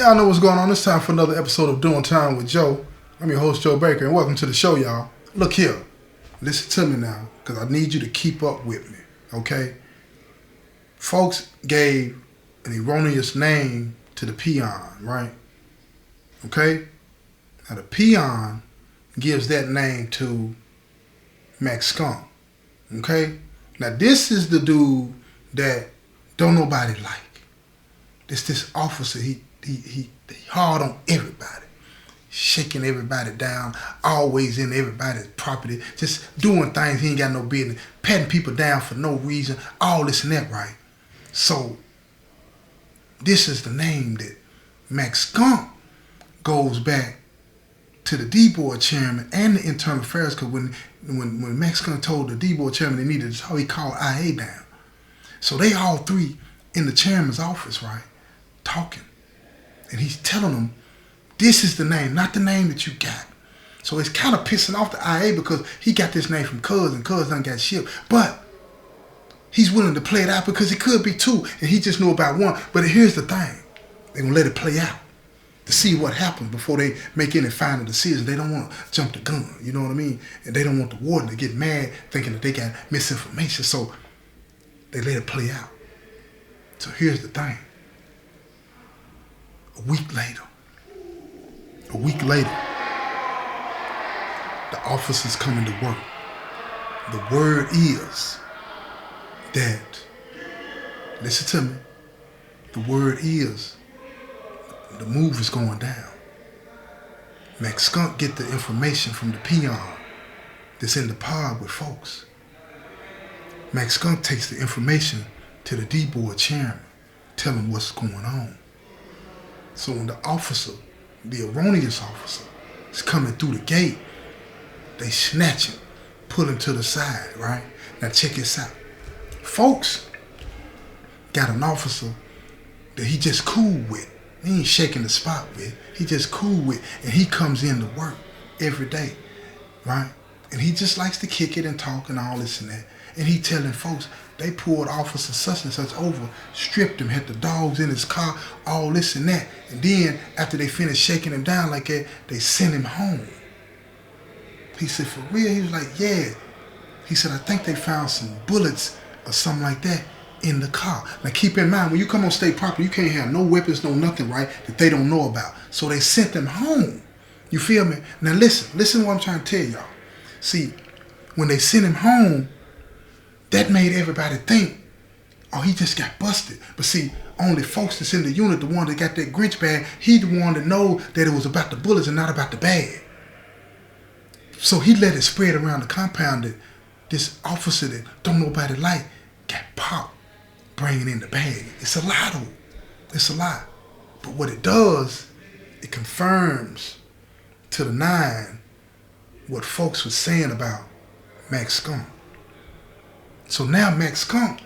Y'all know what's going on. It's time for another episode of Doing Time with Joe. I'm your host, Joe Baker, and welcome to the show, y'all. Look here. Listen to me now, because I need you to keep up with me, okay? Folks gave an erroneous name to the peon, right? Okay? Now, the peon gives that name to Skunk, okay? Now, this is the dude that don't nobody like. This officer, he hard on everybody, shaking everybody down, always in everybody's property, just doing things he ain't got no business, patting people down for no reason, all this and that, right? So this is the name that Skunk goes back to the D-Board chairman and the internal affairs, because when Skunk told the D-Board chairman they needed, how he called IA down. So they all three in the chairman's office, right, talking. And he's telling them, this is the name, not the name that you got. So it's kind of pissing off the IA because he got this name from Cuz, and Cuz done got shipped. But he's willing to play it out because it could be two, and he just knew about one. But here's the thing. They're going to let it play out to see what happens before they make any final decision. They don't want to jump the gun, you know what I mean? And they don't want the warden to get mad thinking that they got misinformation. So they let it play out. So here's the thing. A week later, the officers coming to work. The word is that, listen to me, the word is the move is going down. Skunk get the information from the peon that's in the pod with folks. Skunk takes the information to the D-Board chairman, tell him what's going on. So when the officer, the erroneous officer, is coming through the gate, they snatch him, pull him to the side, right? Now check this out. Folks got an officer that he just cool with. He ain't shaking the spot with. He just cool with. And he comes in to work every day, right? And he just likes to kick it and talk and all this and that. And he telling folks, they pulled officer such and such over, stripped him, had the dogs in his car, all this and that. And then after they finished shaking him down like that, they sent him home. He said, for real? He was like, yeah. He said, I think they found some bullets or something like that in the car. Now keep in mind, when you come on state property, you can't have no weapons, no nothing, right, that they don't know about. So they sent them home. You feel me? Now listen to what I'm trying to tell y'all. See, when they sent him home, that made everybody think, oh, he just got busted. But see, only folks that's in the unit, the one that got that Grinch bag, he the one that know that it was about the bullets and not about the bag. So he let it spread around the compound that this officer that don't nobody like got popped, bringing in the bag. It's a lie though. It's a lie. But what it does, it confirms to the nine what folks was saying about Skunk. So now Skunk,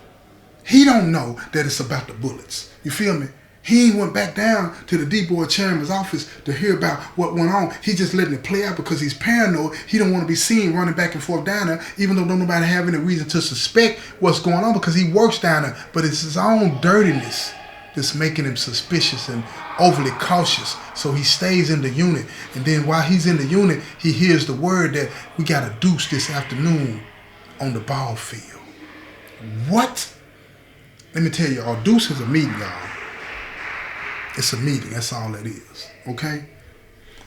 he don't know that it's about the bullets. You feel me? He ain't went back down to the D-Board chairman's office to hear about what went on. He just letting it play out because he's paranoid. He don't want to be seen running back and forth down there, even though don't nobody have any reason to suspect what's going on because he works down there. But it's his own dirtiness that's making him suspicious and overly cautious. So he stays in the unit. And then while he's in the unit, he hears the word that we got a deuce this afternoon on the ball field. What? Let me tell y'all, deuce is a meeting, y'all. It's a meeting, that's all it is, okay?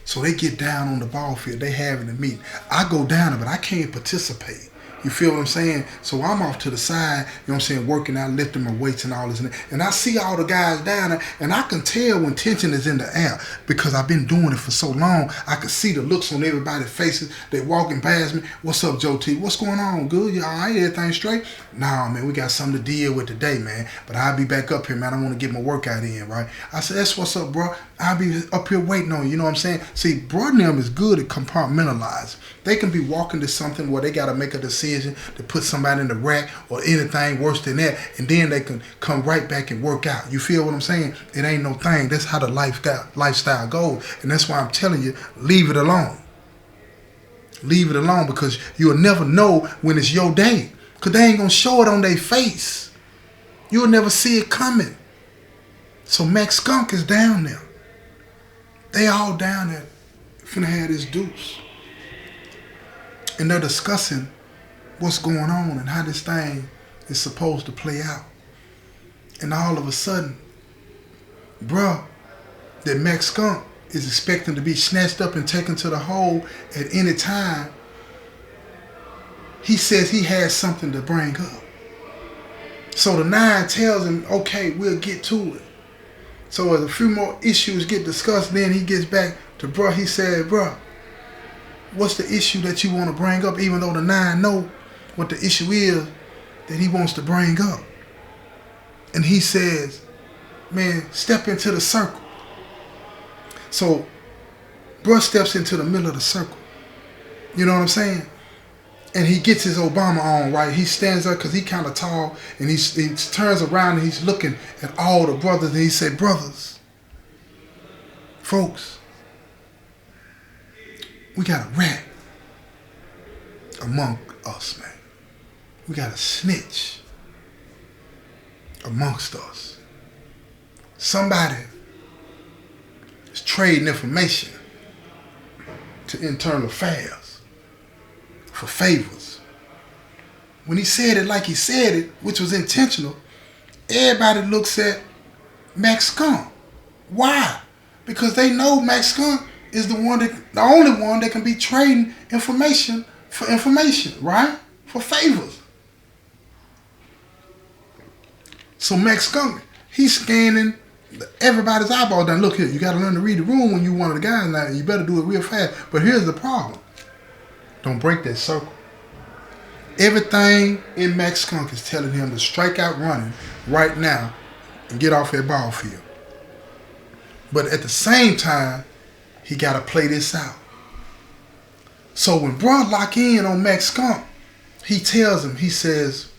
So they get down on the ball field, they having a meeting. I go down there, but I can't participate. You feel what I'm saying? So I'm off to the side, you know what I'm saying, working out, lifting my weights and all this. And I see all the guys down there, and I can tell when tension is in the air because I've been doing it for so long. I can see the looks on everybody's faces. They walking past me. What's up, Joe T? What's going on? Good? You all right? Everything straight? Nah, man, we got something to deal with today, man. But I'll be back up here, man. I want to get my workout in, right? I said, that's what's up, bro. I'll be up here waiting on you, you know what I'm saying? See, bro and them is good at compartmentalizing. They can be walking to something where they got to make a decision to put somebody in the rack or anything worse than that, and then they can come right back and work out. You feel what I'm saying? It ain't no thing. That's how the lifestyle goes, and that's why I'm telling you, leave it alone. Leave it alone because you'll never know when it's your day because they ain't going to show it on their face. You'll never see it coming. So Skunk is down there. They all down there finna have this deuce. And they're discussing what's going on and how this thing is supposed to play out. And all of a sudden, bruh, that Max Skunk is expecting to be snatched up and taken to the hole at any time. He says he has something to bring up. So the 9 tells him, okay, we'll get to it. So as a few more issues get discussed, then he gets back to bruh. He said, bruh, what's the issue that you want to bring up? Even though the 9 know what the issue is that he wants to bring up. And he says, man, step into the circle. So bruh steps into the middle of the circle. You know what I'm saying? And he gets his Obama on, right? He stands up because he kind of tall, and he turns around and he's looking at all the brothers, and he said, brothers, folks, we got a rat among us, man. We got a snitch amongst us. Somebody is trading information to internal affairs for favors. When he said it like he said it, which was intentional, everybody looks at Max Skunk. Why? Because they know Max Skunk is the only one that can be trading information for information, right? For favors. So Max Skunk, he's scanning everybody's eyeball down. Look here, you got to learn to read the room when you one of the guys now, and you better do it real fast. But here's the problem. Don't break that circle. Everything in Max Skunk is telling him to strike out running right now and get off that ball field. But at the same time, he got to play this out. So when bruh lock in on Max Skunk, he tells him, he says,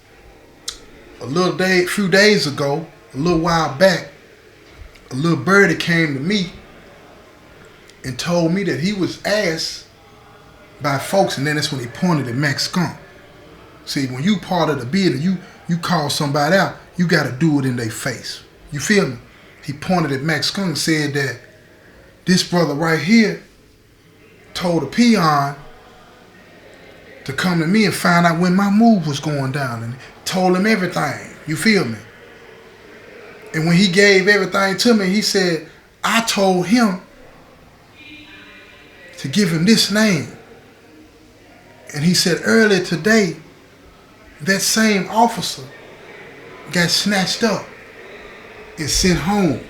few days ago, a little while back, a little birdie came to me and told me that he was asked by folks, and then that's when he pointed at Max Skunk. See, when you part of the bid and you call somebody out, you got to do it in their face. You feel me? He pointed at Max Skunk and said that this brother right here told a peon to come to me and find out when my move was going down, and told him everything. You feel me? And when he gave everything to me, he said, I told him to give him this name. And he said earlier today, that same officer got snatched up and sent home.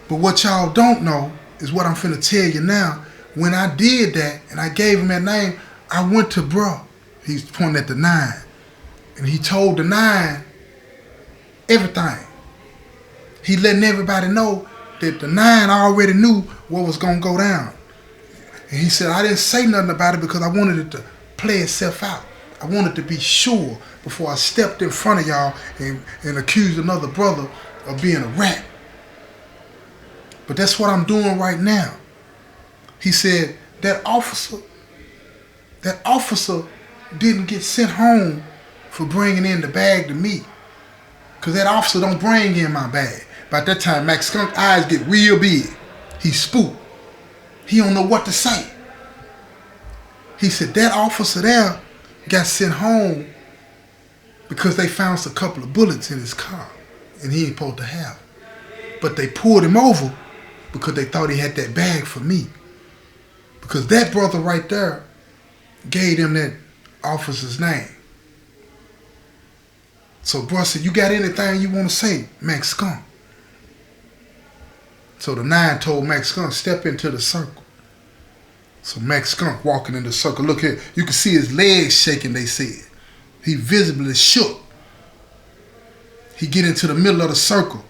But what y'all don't know is what I'm finna tell you now. When I did that and I gave him that name, I went to bruh. He's pointing at the 9. And he told the 9 everything. He letting everybody know that the 9 already knew what was gonna go down. And he said, I didn't say nothing about it because I wanted it to play itself out. I wanted to be sure before I stepped in front of y'all and accused another brother of being a rat. But that's what I'm doing right now. He said, that officer didn't get sent home for bringing in the bag to me. Because that officer don't bring in my bag. By that time, Max Skunk's eyes get real big. He's spooked. He don't know what to say. He said that officer there got sent home because they found a couple of bullets in his car and he ain't supposed to have. But they pulled him over because they thought he had that bag for me. Because that brother right there gave them that officer's name. So bro said, you got anything you want to say, Max Skunk? So the 9 told Max Skunk, step into the circle. So Max Skunk walking in the circle. Look here, you can see his legs shaking, they said. He visibly shook. He get into the middle of the circle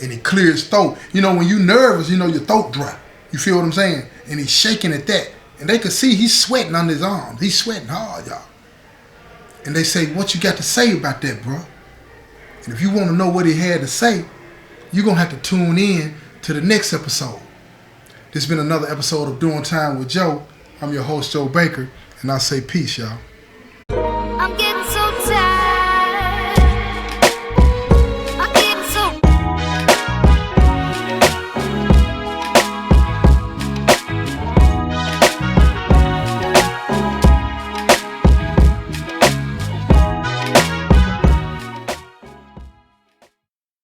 and he clears his throat. You know, when you nervous, you know your throat dry. You feel what I'm saying? And he's shaking at that. And they could see he's sweating under his arms. He's sweating hard, y'all. And they say, what you got to say about that, bro? And if you want to know what he had to say, you're going to have to tune in to the next episode. This has been another episode of Doing Time with Joe. I'm your host, Joe Baker, and I say peace, y'all.